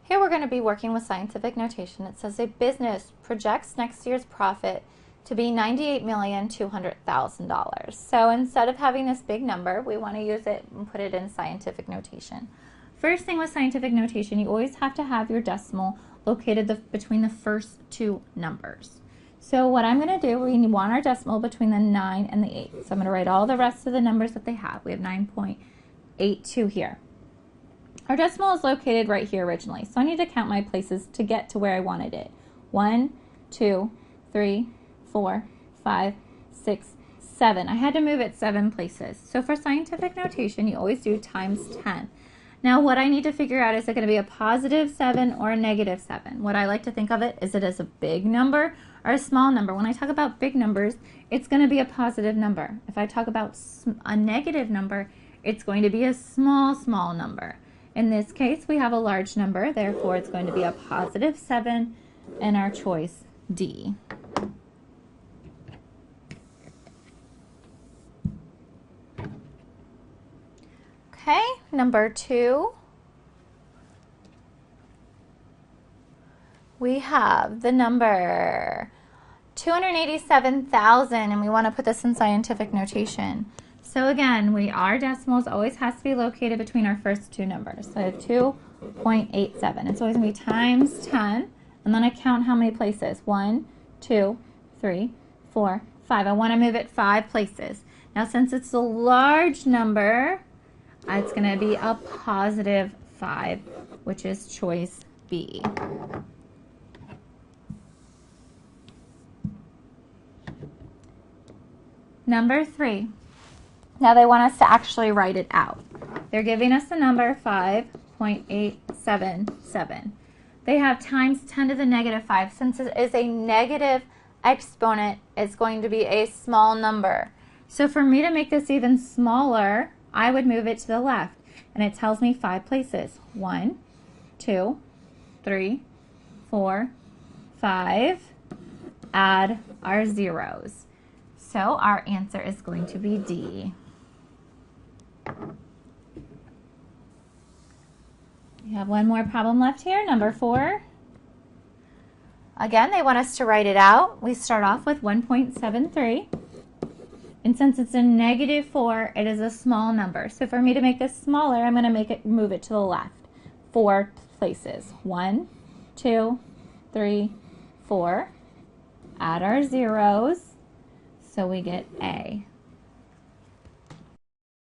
Here we're going to be working with scientific notation. It says a business projects next year's profit to be $98,200,000. So instead of having this big number, we want to use it and put it in scientific notation. First thing with scientific notation, you always have to have your decimal located between the first two numbers. So what I'm going to do, we want our decimal between the 9 and the 8. So I'm going to write all the rest of the numbers that they have. We have 9.82 here. Our decimal is located right here originally, so I need to count my places to get to where I wanted it. 1, 2, 3, 4, 5, 6, 7. I had to move it 7 places. So for scientific notation, you always do times 10. Now what I need to figure out, is it going to be a positive 7 or a negative 7? What I like to think of it, is it as a big number or a small number? When I talk about big numbers, it's going to be a positive number. If I talk about a negative number, it's going to be a small number. In this case, we have a large number, therefore it's going to be a positive 7, and our choice D. Okay, number 2. We have the number 287,000, and we want to put this in scientific notation. So again, our decimals always has to be located between our first two numbers. So I have 2.87. It's always going to be times 10, and then I count how many places. 1, 2, 3, 4, 5. I want to move it 5 places. Now since it's a large number, it's going to be a positive 5, which is choice B. Number 3. Now they want us to actually write it out. They're giving us the number 5.877. They have times 10 to the negative 5. Since it is a negative exponent, it's going to be a small number. So for me to make this even smaller, I would move it to the left. And it tells me 5 places. 1, 2, 3, 4, 5. Add our zeros. So our answer is going to be D. We have one more problem left here, number 4. Again, they want us to write it out. We start off with 1.73. And since it's a negative 4, it is a small number. So for me to make this smaller, I'm going to move it to the left. 4 places. 1, 2, 3, 4. Add our zeros. So we get A.